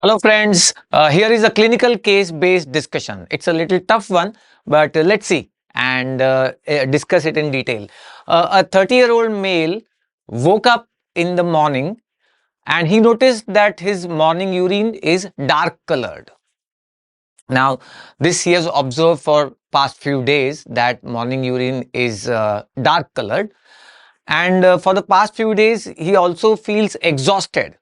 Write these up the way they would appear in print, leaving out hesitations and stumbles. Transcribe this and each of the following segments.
Hello friends, here is a clinical case based discussion. It's a little tough one, but let's see and discuss it in detail. A 30-year-old male woke up in the morning and he noticed that his morning urine is dark colored. Now, this he has observed for past few days that morning urine is dark colored, and for the past few days he also feels exhausted,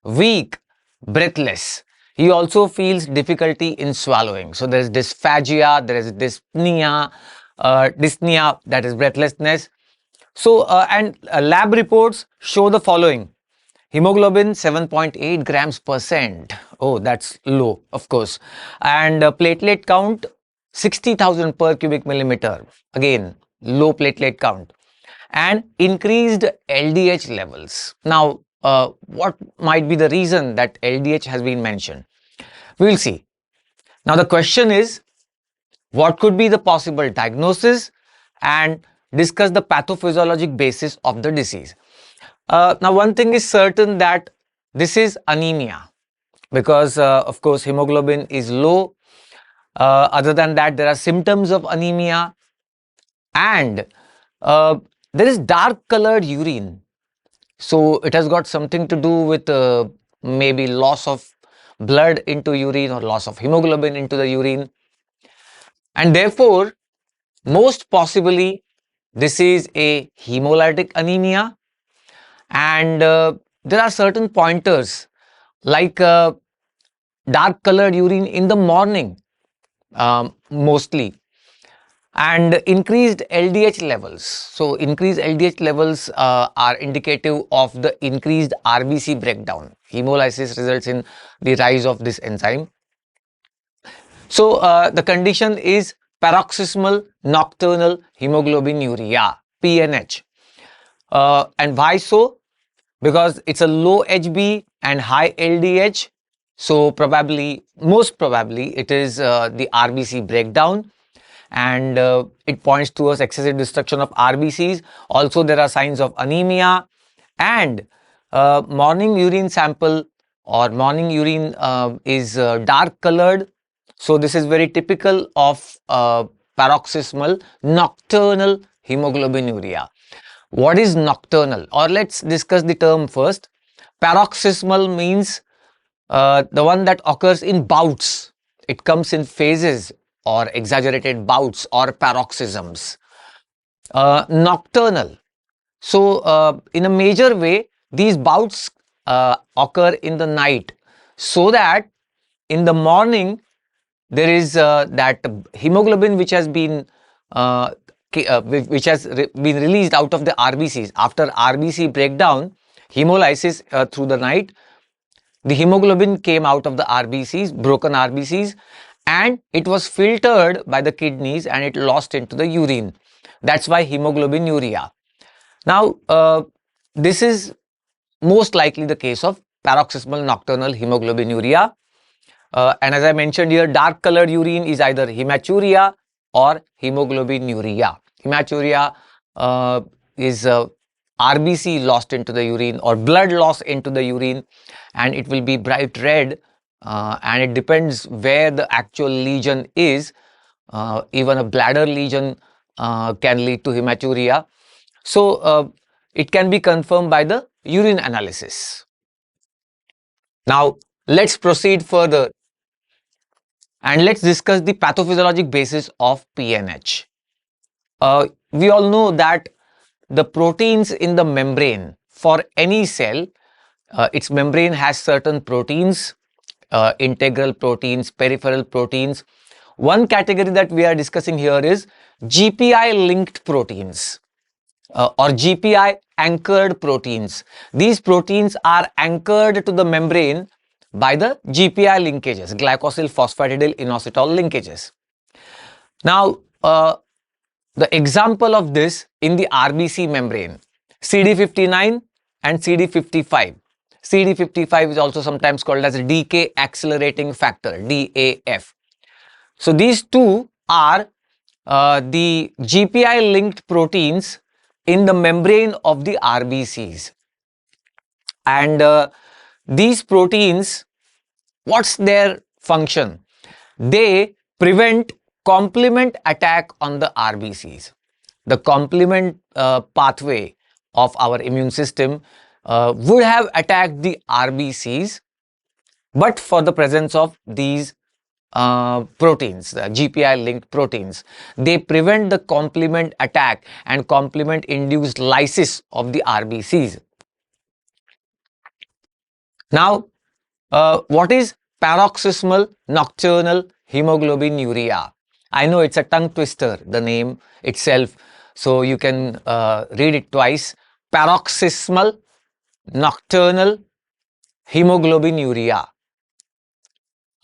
weak, breathless. He also feels difficulty in swallowing. So there is dysphagia, there is dyspnea, dyspnea, that is breathlessness. So and lab reports show the following: hemoglobin 7.8 grams per cent. Oh, that's low, of course. And platelet count 60,000 per cubic millimeter. Again, low platelet count. And increased LDH levels. Now, what might be the reason that LDH has been mentioned? We will see. Now, the question is, what could be the possible diagnosis, and discuss the pathophysiologic basis of the disease. Now, one thing is certain that this is anemia because, of course, hemoglobin is low. Other than that, there are symptoms of anemia, and there is dark colored urine. So it has got something to do with maybe loss of blood into urine or loss of hemoglobin into the urine. And therefore, most possibly, this is a hemolytic anemia. And there are certain pointers like dark colored urine in the morning, mostly, and increased LDH levels. So increased LDH levels are indicative of the increased RBC breakdown. Hemolysis results in the rise of this enzyme. So the condition is paroxysmal nocturnal hemoglobinuria, PNH. And why so? Because it's a low HB and high LDH. So probably, most probably, it is the RBC breakdown, and it points towards excessive destruction of RBCs. Also, there are signs of anemia, and morning urine sample or morning urine is dark colored. So this is very typical of paroxysmal nocturnal hemoglobinuria. What is nocturnal? Or let's discuss the term first. Paroxysmal means the one that occurs in bouts. It comes in phases or exaggerated bouts or paroxysms. Nocturnal. So, in a major way, these bouts occur in the night, so that in the morning there is that hemoglobin which has been been released out of the RBCs after RBC breakdown, hemolysis through the night. The hemoglobin came out of the RBCs, broken RBCs, and it was filtered by the kidneys and it lost into the urine. That's why hemoglobinuria. Now, this is most likely the case of paroxysmal nocturnal hemoglobinuria. And as I mentioned here, dark colored urine is either hematuria or hemoglobinuria. Hematuria is RBC lost into the urine or blood loss into the urine, and it will be bright red, and it depends where the actual lesion is. Even a bladder lesion can lead to hematuria. So it can be confirmed by the urine analysis. Now let's proceed further and let's discuss the pathophysiologic basis of PNH. We all know that the proteins in the membrane for any cell, its membrane has certain proteins, integral proteins, peripheral proteins. One category that we are discussing here is GPI linked proteins or GPI anchored proteins. These proteins are anchored to the membrane by the GPI linkages, glycosyl phosphatidyl inositol linkages. Now, the example of this in the RBC membrane, CD59 and CD55. CD55 is also sometimes called as a decay accelerating factor, DAF. So these two are the GPI linked proteins in the membrane of the RBCs. And these proteins What's their function? They prevent complement attack on the RBCs. The complement pathway of our immune system would have attacked the RBCs, but for the presence of these proteins, GPI linked proteins. They prevent the complement attack and complement induced lysis of the RBCs. Now, what is paroxysmal nocturnal hemoglobinuria? I know it's a tongue twister, the name itself, so you can read it twice. Paroxysmal nocturnal hemoglobinuria.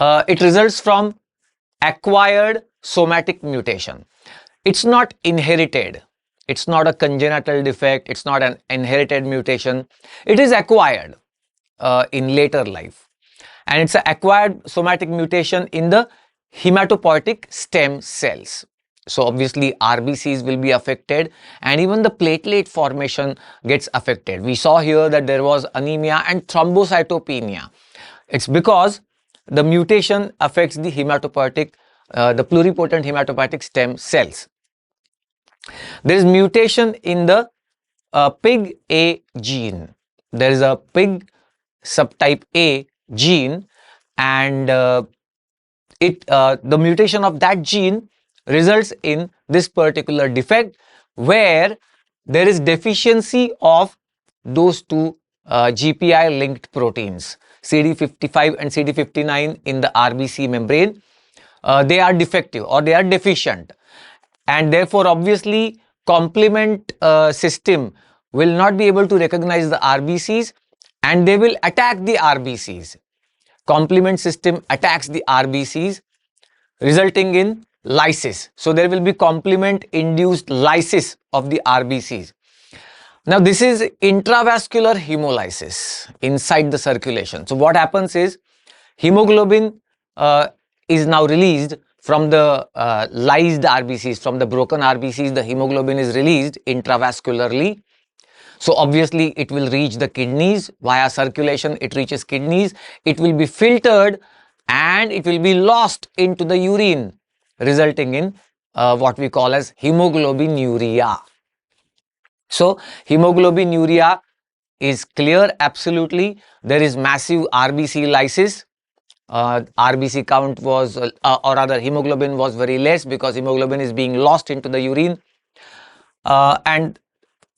It results from acquired somatic mutation. It's not inherited. It's not a congenital defect. It's not an inherited mutation. It is acquired in later life. And it's an acquired somatic mutation in the hematopoietic stem cells. So obviously RBCs will be affected and even the platelet formation gets affected. We saw here that there was anemia and thrombocytopenia. It's because the mutation affects the hematopoietic, the pluripotent hematopoietic stem cells. There is mutation in the PIG-A gene. There is a PIG subtype A gene, and the mutation of that gene results in this particular defect where there is deficiency of those two GPI linked proteins, CD55 and CD59 in the RBC membrane. They are defective or they are deficient, and therefore obviously complement system will not be able to recognize the RBCs and they will attack the RBCs. Complement system attacks the RBCs, resulting in lysis. So there will be complement induced lysis of the RBCs. Now this is intravascular hemolysis inside the circulation. So what happens is hemoglobin is now released from the lysed RBCs, from the broken RBCs. The hemoglobin is released intravascularly. So obviously it will reach the kidneys via circulation. It reaches kidneys. It will be filtered and it will be lost into the urine, resulting in what we call as hemoglobinuria. So hemoglobinuria is clear, absolutely. There is massive RBC lysis. RBC count was, or rather hemoglobin was very less because hemoglobin is being lost into the urine. And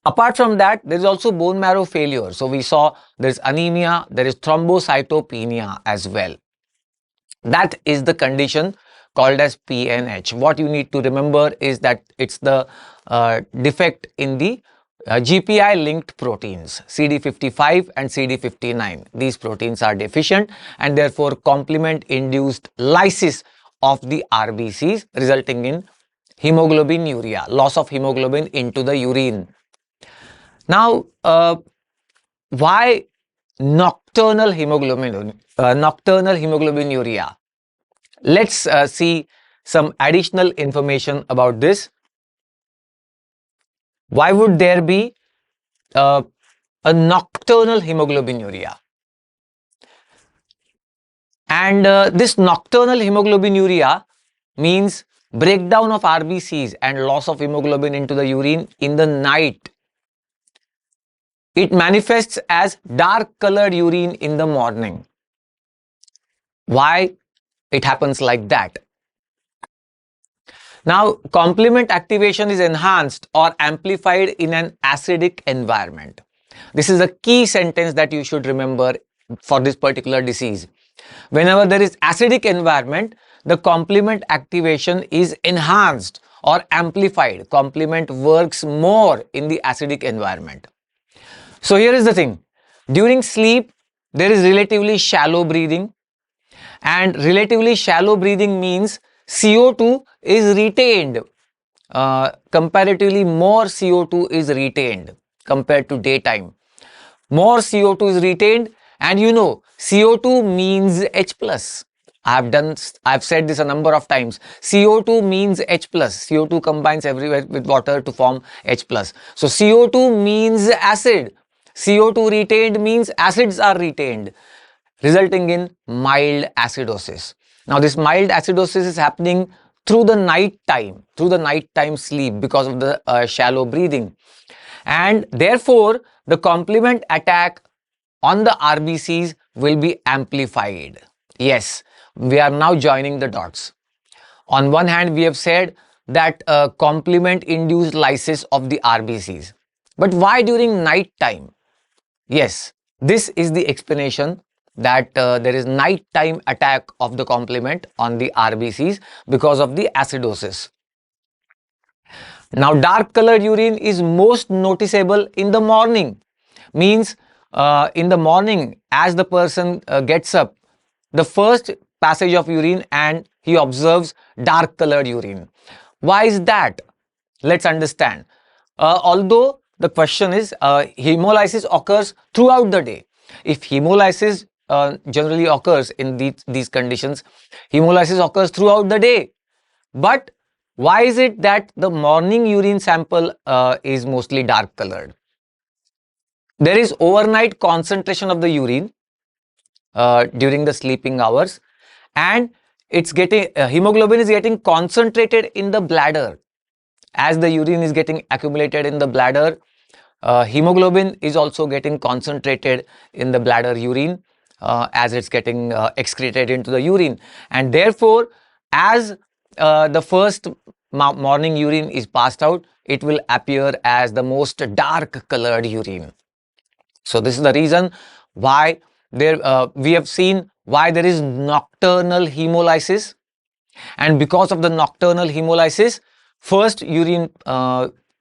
apart from that, there is also bone marrow failure. So we saw there is anemia, there is thrombocytopenia as well. That is the condition called as PNH. What you need to remember is that it's the defect in the GPI linked proteins, CD55 and CD59. These proteins are deficient and therefore complement induced lysis of the RBCs, resulting in hemoglobinuria, loss of hemoglobin into the urine. Now, why nocturnal hemoglobinuria? Let's see some additional information about this. Why would there be a nocturnal hemoglobinuria? And this nocturnal hemoglobinuria means breakdown of RBCs and loss of hemoglobin into the urine in the night. It manifests as dark colored urine in the morning. Why it happens like that? Now, complement activation is enhanced or amplified in an acidic environment. This is a key sentence that you should remember for this particular disease. Whenever there is acidic environment, the complement activation is enhanced or amplified. Complement works more in the acidic environment. So here is the thing. During sleep, there is relatively shallow breathing, and relatively shallow breathing means CO2 is retained. Comparatively more CO2 is retained compared to daytime. More CO2 is retained, and you know CO2 means H+. I've said this a number of times. CO2 means H+. CO2 combines everywhere with water to form H+. So CO2 means acid. CO2 retained means acids are retained. resulting in mild acidosis. Now this mild acidosis is happening through the nighttime sleep because of the shallow breathing, and therefore the complement attack on the RBCs will be amplified. Yes, we are now joining the dots. On one hand, we have said that complement induced lysis of the RBCs. But why during night time? Yes, this is the explanation, that there is nighttime attack of the complement on the RBCs because of the acidosis. Now, dark colored urine is most noticeable in the morning. Means in the morning, as the person gets up, the first passage of urine and he observes dark colored urine. Why is that? Let's understand. Although the question is hemolysis occurs throughout the day. If hemolysis generally occurs in these conditions, hemolysis occurs throughout the day. But why is it that the morning urine sample is mostly dark colored? There is overnight concentration of the urine during the sleeping hours, and it's getting hemoglobin is getting concentrated in the bladder. As the urine is getting accumulated in the bladder, hemoglobin is also getting concentrated in the bladder urine as it's getting excreted into the urine, and therefore as the first morning urine is passed out, it will appear as the most dark colored urine. So this is the reason why we have seen why there is nocturnal hemolysis, and because of the nocturnal hemolysis, first urine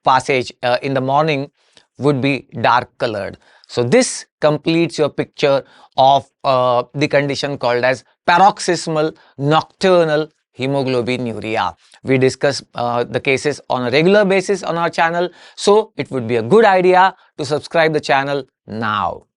passage in the morning would be dark colored. So this completes your picture of the condition called as paroxysmal nocturnal hemoglobinuria. We discuss the cases on a regular basis on our channel, so it would be a good idea to subscribe the channel now.